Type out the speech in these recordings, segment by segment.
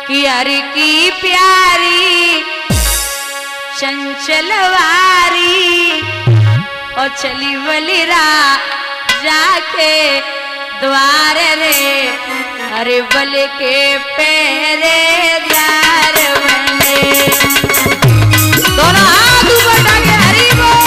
कि हरि की प्यारी चंचलवारी और चली बलिरा जाके द्वार रे अरे बल के पहरेदार बने। दोनों हाथ ऊपर टाके हरि बोल।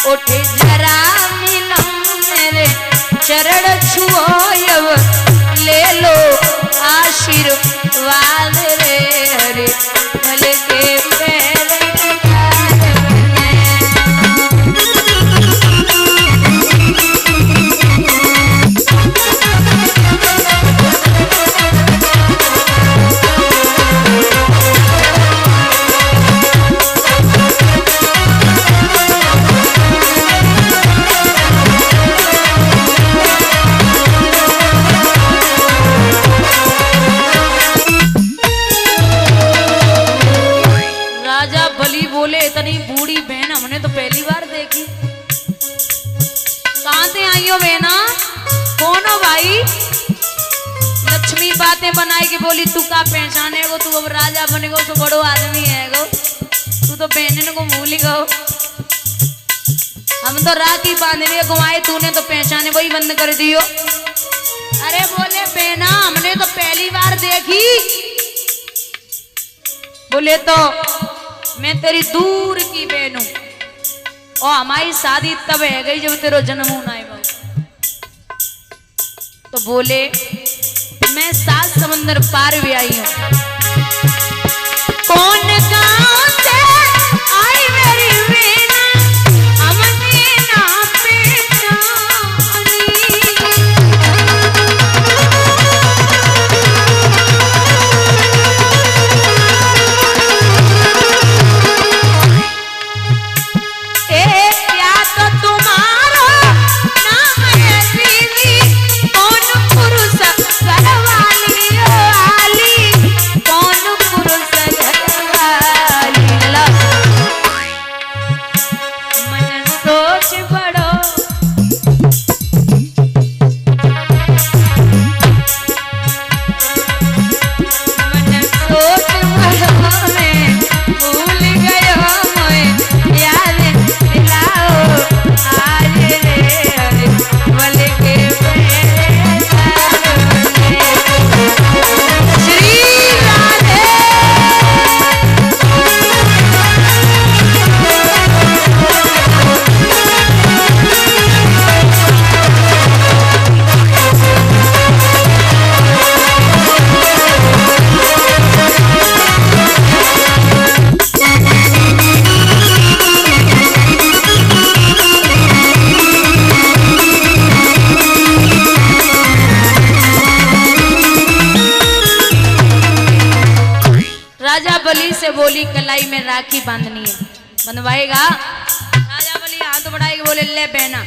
उठे जरा मिलो मेरे चरण छुओ ले लो आशीर्वाद रे हरे भल के बोले इतनी बूढ़ी बहन हमने तो पहली बार देखी। कहां से आई हो बहना? कौन हो भाई? लक्ष्मी बातें बनाई के बोली तू का पहचाने गो, तू अब राजा बनेगो, तो बड़ो आदमी है गो, तू तो बहन को भूल गो। हम तो राखी बांधने घुमाए, तूने तो पहचाने वही बंद कर दियो। अरे बोले बहना हमने तो पहली बार देखी। बोले तो मैं तेरी दूर की बहन हूं और हमारी शादी तब है गई जब तेरा जन्म होना है। तो बोले मैं 7 समंदर पार भी आई हूं। कौन गांव से आई मेरी बहन हमने ना पहचानी। बलि से बोली कलाई में राखी बांधनी है, बंधवाएगा? राजा बलि हाथ बढ़ाएगा, बोले ले बहना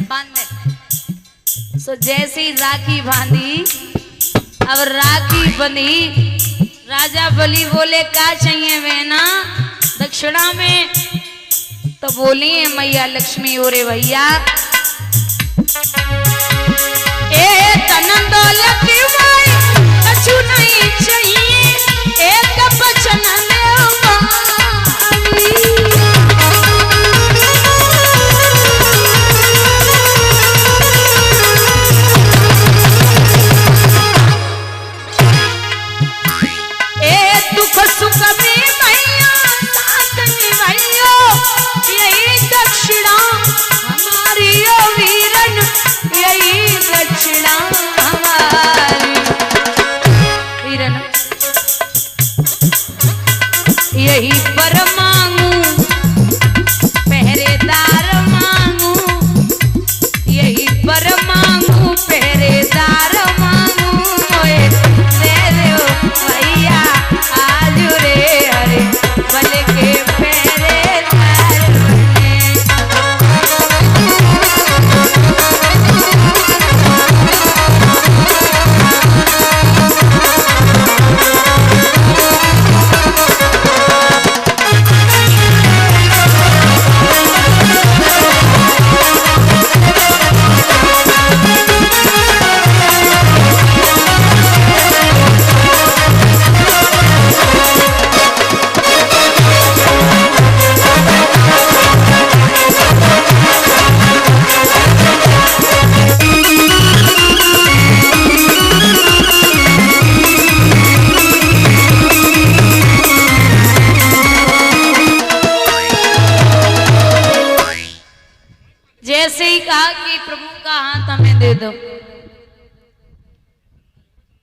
बांध दे। सो जैसी राखी बांधी, अब राखी बंधी, राजा बलि बोले क्या चाहिए बहना दक्षिणा में? तो बोली है मैया लक्ष्मी ओरे भैया ए तनन दौलत कछु नहीं चाहिए, एक बचन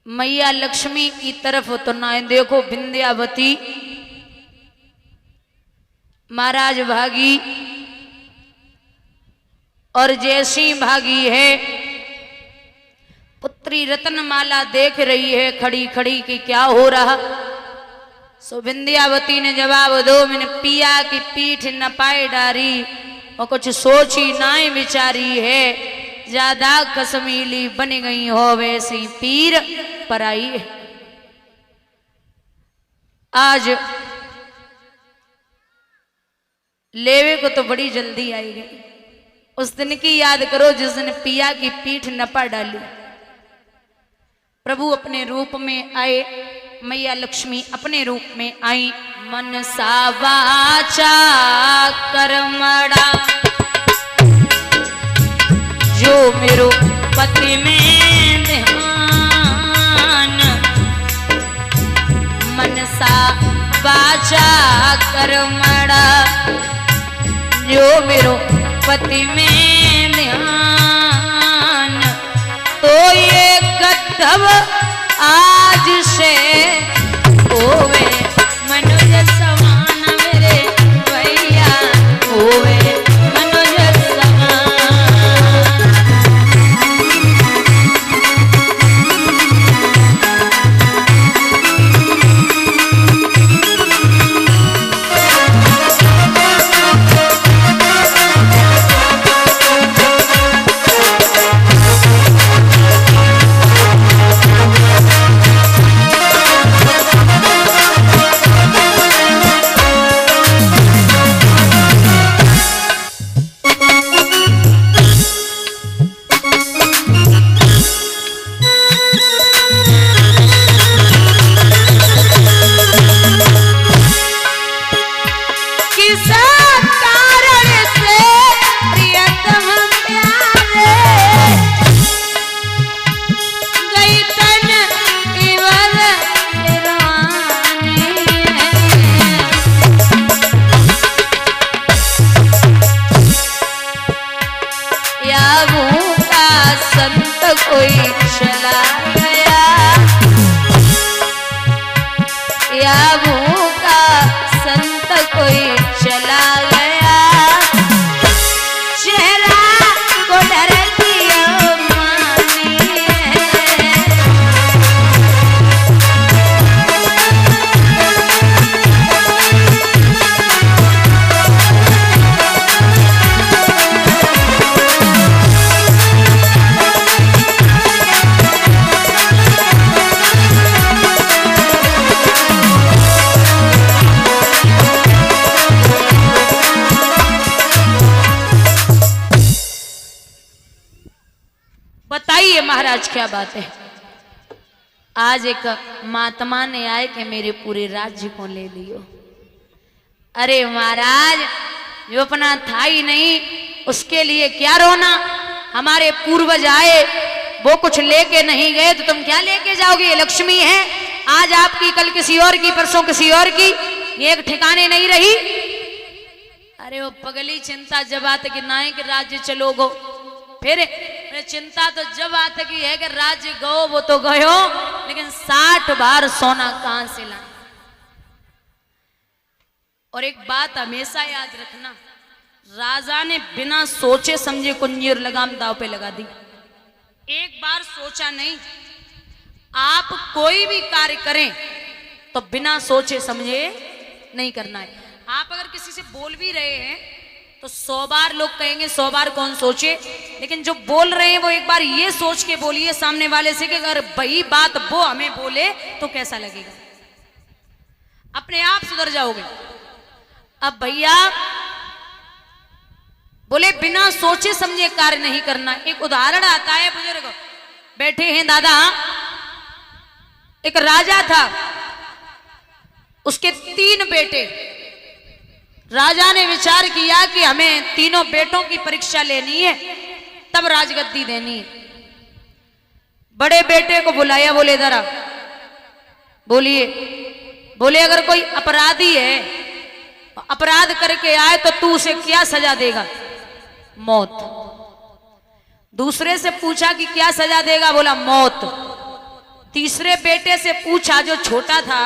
मैया लक्ष्मी की तरफ तो ना देखो विंध्यावती महाराज भागी और जैसी भागी है पुत्री रत्नमाला देख रही है खड़ी खड़ी कि क्या हो रहा। सो विंध्यावती ने जवाब दो, मैंने पिया की पीठ न पाए डारी और कुछ सोची नाई विचारी है, ज्यादा कसमीली बन गई हो वैसी पीर पराई है। आज लेवे को तो बड़ी जल्दी आई गई, उस दिन की याद करो जिस दिन पिया की पीठ न पा डाली। प्रभु अपने रूप में आए, मैया लक्ष्मी अपने रूप में आई। मनसा वाचा कर्मणा जो मेरो पति में ध्यान, मनसा वाचा कर्मणा जो मेरो पति में ध्यान, तो ये कर्तव्य आज से होवे मनुज समान मेरे भैया, होवे मनुज समान। कोई चला गया या भूखा संत कोई चला गया, चेहरा को डर दिया मानी है। बताइए महाराज क्या बात है। आज एक महात्मा ने आए कि मेरे पूरे राज्य को ले लियो। अरे महाराज जो अपना था ही नहीं उसके लिए क्या रोना, हमारे पूर्वज आए वो कुछ लेके नहीं गए तो तुम क्या लेके जाओगे। ये लक्ष्मी है, आज आपकी कल किसी और की परसों किसी और की, ये एक ठिकाने नहीं रही। अरे वो पगली चिंता जब आते कि नायक राज्य चलोगो, फिर चिंता तो जब आते की है कि राज्य गो वो तो गयो, लेकिन 60 बार सोना कहां से लाए। और एक बात हमेशा याद रखना, राजा ने बिना सोचे समझे कुंजी और लगाम दाव पे लगा दी। एक बार सोचा नहीं। आप कोई भी कार्य करें तो बिना सोचे समझे नहीं करना है। आप अगर किसी से बोल भी रहे हैं तो 100 बार लोग कहेंगे, 100 बार कौन सोचे, लेकिन जो बोल रहे हैं वो एक बार ये सोच के बोलिए सामने वाले से कि अगर वही बात वो हमें बोले तो कैसा लगेगा। अपने आप सुधर जाओगे। अब भैया बोले बिना सोचे समझे कार्य नहीं करना। एक उदाहरण आता है, बुजुर्ग बैठे हैं दादा, एक राजा था, उसके 3 बेटे। राजा ने विचार किया कि हमें तीनों बेटों की परीक्षा लेनी है तब राजगद्दी देनी है। बड़े बेटे को बुलाया, बोले जरा बोलिए। बोले अगर कोई अपराधी है, अपराध करके आए तो तू उसे क्या सजा देगा? मौत। दूसरे से पूछा कि क्या सजा देगा? बोला मौत। तीसरे बेटे से पूछा जो छोटा था,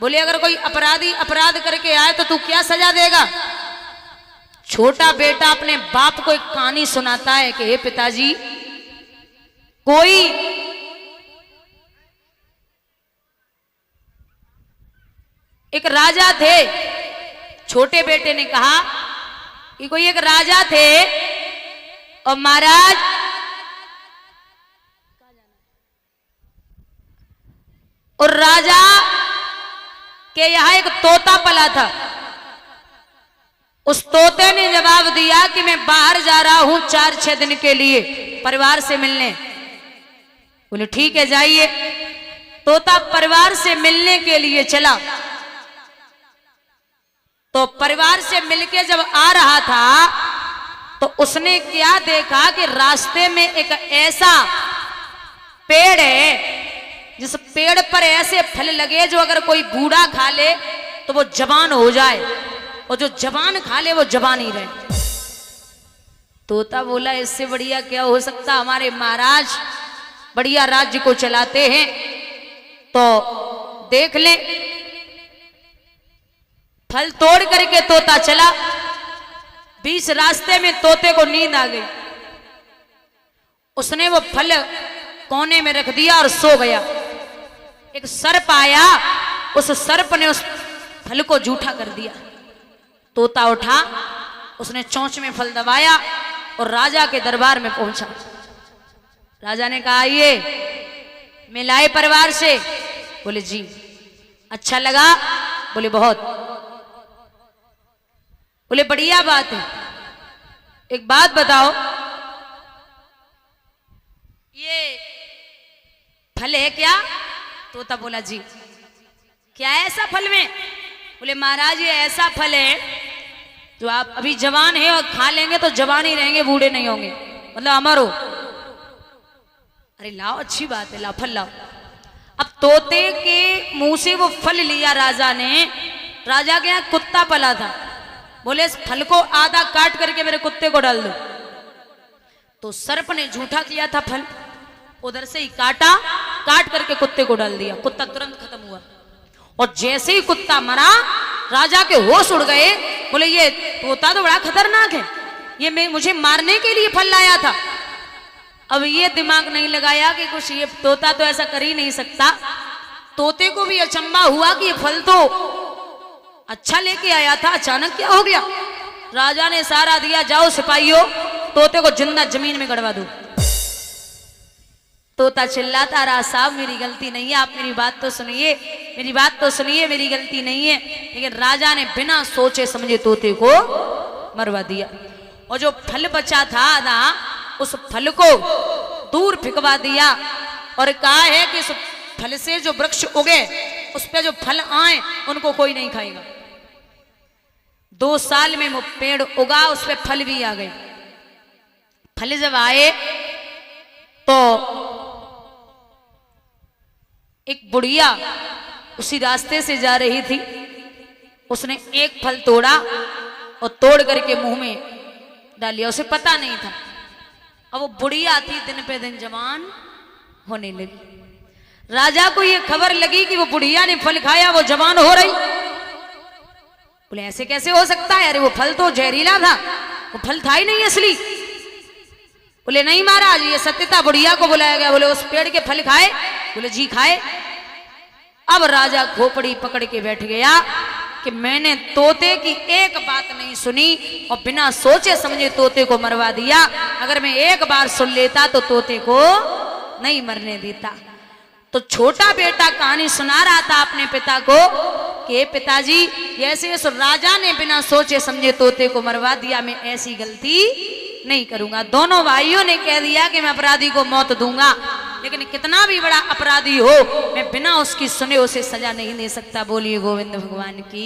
बोले अगर कोई अपराधी अपराध करके आए तो तू क्या सजा देगा? छोटा बेटा अपने बाप को एक कहानी सुनाता है कि हे पिताजी, कोई एक राजा थे। छोटे बेटे ने कहा कि कोई एक राजा थे और महाराज और राजा के यहां एक तोता पला था। उस तोते ने जवाब दिया कि मैं बाहर जा रहा हूं 4-6 दिन के लिए परिवार से मिलने। बोले ठीक है जाइए। तोता परिवार से मिलने के लिए चला, तो परिवार से मिलके जब आ रहा था तो उसने क्या देखा कि रास्ते में एक ऐसा पेड़ है जिस पेड़ पर ऐसे फल लगे जो अगर कोई बूढ़ा खा ले तो वो जवान हो जाए, और जो जवान खा ले वो जवान ही रहे। तोता बोला इससे बढ़िया क्या हो सकता, हमारे महाराज बढ़िया राज्य को चलाते हैं, तो देख ले। फल तोड़ करके तोता चला। बीच रास्ते में तोते को नींद आ गई। उसने वो फल कोने में रख दिया और सो गया। एक सर्प आया, उस सर्प ने उस फल को जूठा कर दिया। तोता उठा, उसने चोंच में फल दबाया और राजा के दरबार में पहुंचा। राजा ने कहा आइए, मिलाए परिवार से? बोले जी। अच्छा लगा? बोले बहुत। बोले बढ़िया बात है, एक बात बताओ, ये फल है क्या? तोता बोला जी। क्या है ऐसा फल में? बोले महाराज ये ऐसा फल है जो आप अभी जवान है और खा लेंगे तो जवान ही रहेंगे, बूढ़े नहीं होंगे, मतलब अमर हो। अरे लाओ, अच्छी बात है, लाओ फल लाओ। अब तोते के मुंह से वो फल लिया राजा ने। राजा के यहाँ कुत्ता पला था। बोले इस फल को आधा काट करके मेरे कुत्ते को डाल दो। तो सर्प ने झूठा किया था फल, उधर से ही काटा, काट करके कुत्ते को डाल दिया। कुत्ता तुरंत खत्म हुआ, और जैसे ही कुत्ता मरा राजा के होश उड़ गए। बोले ये तोता तो बड़ा खतरनाक है, ये मुझे मारने के लिए फल लाया था। अब ये दिमाग नहीं लगाया कि कुछ ये तोता तो ऐसा कर ही नहीं सकता। तोते को भी अचंभा हुआ कि ये फल तो अच्छा लेके आया था, अचानक क्या हो गया। राजा ने सारा दिया, जाओ सिपाहियों तोते को जिंदा जमीन में गड़वा दो। तोता चिल्लाता रहा साहब मेरी गलती नहीं है, आप मेरी बात तो सुनिए, मेरी बात तो सुनिए, मेरी गलती नहीं है। लेकिन राजा ने बिना सोचे समझे तोते को मरवा दिया। और जो फल बचा था आधा, उस फल को दूर फेंकवा दिया और कहा है कि इस फल से जो वृक्ष उगे उस पे जो फल आए उनको कोई नहीं खाएगा। 2 साल में वो पेड़ उगा, उस पे फल भी आ गए। फल जब आए तो एक बुढ़िया उसी रास्ते से जा रही थी। उसने एक फल तोड़ा और तोड़ करके मुंह में डाल लिया, उसे पता नहीं था। अब वो बुढ़िया थी दिन पे दिन जवान होने लगी। राजा को ये खबर लगी कि वो बुढ़िया ने फल खाया, वो जवान हो रही। बोले ऐसे कैसे हो सकता है, अरे वो फल तो जहरीला था, वो फल था ही नहीं असली। बोले नहीं महाराज ये सत्य था। बुढ़िया को बुलाया गया, बोले उस पेड़ के फल खाए? बोले जी खाए। अब राजा खोपड़ी पकड़ के बैठ गया कि मैंने तोते की एक बात नहीं सुनी और बिना सोचे समझे तोते को मरवा दिया। अगर मैं एक बार सुन लेता तो तोते को नहीं मरने देता। तो छोटा बेटा कहानी सुना रहा था अपने पिता को कि पिताजी जैसे उस राजा ने बिना सोचे समझे तोते को मरवा दिया, मैं ऐसी गलती नहीं करूंगा। दोनों भाइयों ने कह दिया कि मैं अपराधी को मौत दूंगा, लेकिन कितना भी बड़ा अपराधी हो मैं बिना उसकी सुने उसे सजा नहीं दे सकता। बोलिए गोविंद भगवान की।